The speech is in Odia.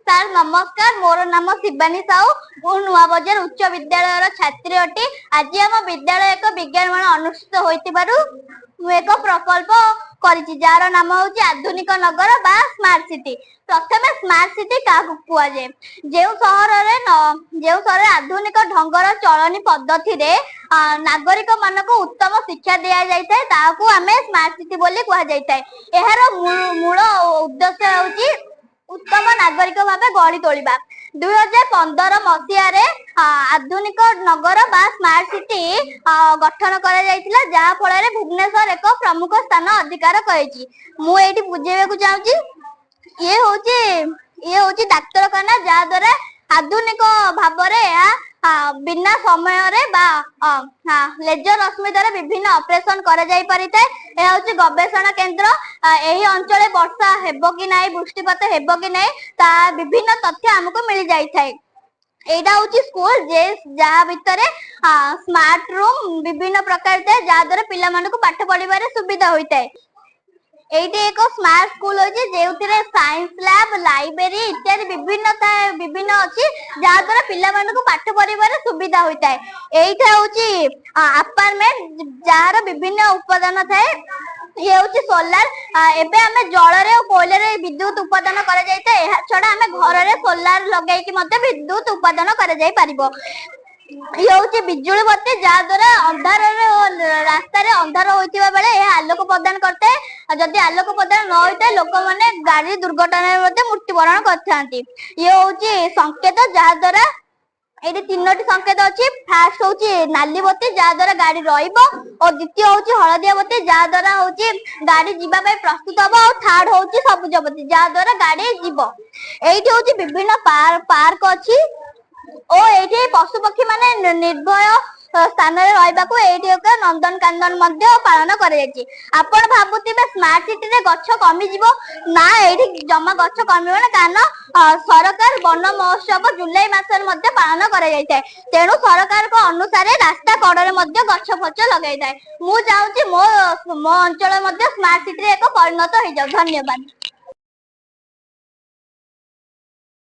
ସାର୍ ନମସ୍କାର, ମୋର ନାମ ଶିବାନୀ ସାହୁ। ମୁଁ ନୂଆବଜାର ଉଚ୍ଚ ବିଦ୍ୟାଳୟର ଛାତ୍ରୀ ଅଟେ। ଆଜି ଆମ ବିଦ୍ୟାଳୟ ଏକ ବିଜ୍ଞାନ ମେଳା ଅନୁଷ୍ଠିତ ହୋଇଥିବାରୁ ମୁଁ ଏକ ପ୍ରକଳ୍ପ କରିଛି ଯାହାର ନାମ ହେଉଛି ଆଧୁନିକ ନଗର ବା ସ୍ମାର୍ଟ ସିଟି। ପ୍ରଥମେ ସ୍ମାର୍ଟ ସିଟି କାହାକୁ କୁହାଯାଏ? ଯେଉଁ ସହରରେ ଆଧୁନିକ ଢଙ୍ଗର ଚଳଣି ପଦ୍ଧତିରେ ନାଗରିକ ମାନଙ୍କୁ ଉତ୍ତମ ଶିକ୍ଷା ଦିଆଯାଇଥାଏ ତାହାକୁ ଆମେ ସ୍ମାର୍ଟ ସିଟି ବୋଲି କୁହାଯାଇଥାଏ। ଏହାର ମୂଳ ଉଦ୍ଦେଶ୍ୟ ହେଉଛି ଉତ୍ତମ ନାଗରିକ ଭାବେ ଗଢି ତୋଳିବା। 2015 ମସିହାରେ ଆଧୁନିକ ନଗର ବା ସ୍ମାର୍ଟ ସିଟି ଗଠନ କରାଯାଇଥିଲା, ଯାହା ଫଳରେ ଭୁବନେଶ୍ୱର ଏକ ପ୍ରମୁଖ ସ୍ଥାନ ଅଧିକାର କରିଛି। ମୁଁ ଏଇଠି ବୁଝେଇବାକୁ ଚାହୁଁଛି, ଇଏ ହଉଛି ଡାକ୍ତରଖାନା, ଯାହା ଦ୍ୱାରା ଆଧୁନିକ ଭାବରେ ବିନା ସମୟରେ ବା ଲେଜର ରଶ୍ମି ଦ୍ୱାରା ବିଭିନ୍ନ ଅପରେସନ କରାଯାଇ ପାରିଥାଏ। ଏହା ହଉଛି ଗବେଷଣା କେନ୍ଦ୍ର। ଏହି ଅଞ୍ଚଳରେ ବର୍ଷା ହେବ କି ନାହିଁ, ବୃଷ୍ଟିପାତ ହେବ କି ନାହିଁ, ତା ବିଭିନ୍ନ ତଥ୍ୟ ଆମକୁ ମିଳି ଯାଇଥାଏ। ଏଇଟା ହଉଛି ସ୍କୁଲ, ଯାହା ଭିତରେ ସ୍ମାର୍ଟ ରୁମ ବିଭିନ୍ନ ପ୍ରକାର ଥାଏ, ଯାହା ଦ୍ୱାରା ପିଲାମାନଙ୍କୁ ପାଠ ପଢିବାରେ ସୁବିଧା ହୋଇଥାଏ। ଏଇଠି ଏକ ସ୍ମାର୍ଟ ସ୍କୁଲ ଅଛି, ଯେଉଁଥିରେ ସାଇନ୍ସ ଲ୍ୟାବ, ଲାଇବ୍ରେରୀ ଇତ୍ୟାଦି ବିଭିନ୍ନ ଅଛି, ଯାହା ଦ୍ୱାରା ପିଲାମାନଙ୍କୁ ପାଠ ପଢିବାରେ ସୁବିଧା ହୋଇଥାଏ। ଏଇଟା ହଉଛି ଆପାର୍ଟମେଣ୍ଟ, ଯାହାର ବିଭିନ୍ନ ଉପାଦାନ ଥାଏ। ଇଏ ହଉଛି ସୋଲାର। ଏବେ ଆମେ ଜଳରେ ଓ କୋଇଲାରେ ବିଦ୍ୟୁତ ଉତ୍ପାଦନ କରାଯାଇଥାଏ। ଏହା ଛଡା ଆମେ ଘରରେ ସୋଲାର ଲଗାଇକି ମଧ୍ୟ ବିଦ୍ୟୁତ ଉତ୍ପାଦନ କରାଯାଇ ପାରିବ। ଇଏ ହଉଛି ବିଜୁଳି ବତି, ଯାହା ଦ୍ୱାରା ଅନ୍ଧାରରେ ଓ ରାସ୍ତାରେ ଅନ୍ଧାର ହୋଇଥିବା ବେଳେ ଏହା ଆଲୋକ ପ୍ରଦାନ କରିଥାଏ। ଆଉ ଯଦି ଆଲୋକ ପ୍ରଦାନ ନ ହୋଇଥାଏ, ଲୋକମାନେ ଗାଡି ଦୁର୍ଘଟଣାରେ ମଧ୍ୟ ମୃତ୍ୟୁବରଣ କରିଥାନ୍ତି। ଇଏ ହଉଛି ସଂକେତ, ଯାହା ଦ୍ୱାରା ଏଠି ତିନୋଟି ସଂକେତ ଅଛି। ଫାର୍ଷ୍ଟ ହଉଛି ନାଲି ବତି, ଯାହା ଦ୍ୱାରା ଗାଡି ରହିବ, ଓ ଦ୍ୱିତୀୟ ହଉଛି ହଳଦିଆ ବତି, ଯାହା ଦ୍ୱାରା ହଉଛି ଗାଡି ଯିବା ପାଇଁ ପ୍ରସ୍ତୁତ ହବ, ଆଉ ଥାର୍ଡ ହଉଛି ସବୁଜ ବତି, ଯାହା ଦ୍ୱାରା ଗାଡି ଯିବ। ଏଇଠି ହଉଛି ବିଭିନ୍ନ ପାର୍କ ଅଛି, ଓ ଏଇଠି ପଶୁ ପକ୍ଷୀ ମାନେ ନିର୍ଭୟ ସ୍ଥାନରେ ରହିବାକୁ ଏଇଠି ଏକ ନନ୍ଦନକାନନ ମଧ୍ୟ ପାଳନ କରାଯାଇଛି। ଆପଣ ଭାବୁଥିବେ ସ୍ମାର୍ଟ ସିଟିରେ ଗଛ କମିଯିବ? ନା, ଏଇଠି ଜମା ଗଛ କମିବନି, କାରଣ ସରକାର ବନ ମହୋତ୍ସବ ଜୁଲାଇ ମାସରେ ମଧ୍ୟ ପାଳନ କରାଯାଇଥାଏ। ତେଣୁ ସରକାରଙ୍କ ଅନୁସାରେ ରାସ୍ତା କଡରେ ମଧ୍ୟ ଗଛ ଫଛ ଲଗାଇଥାଏ। ମୁଁ ଚାହୁଁଛି ମୋ ଅଞ୍ଚଳ ମଧ୍ୟ ସ୍ମାର୍ଟ ସିଟିରେ ଏକ ପରିଣତ ହେଇଯାଉ। ଧନ୍ୟବାଦ।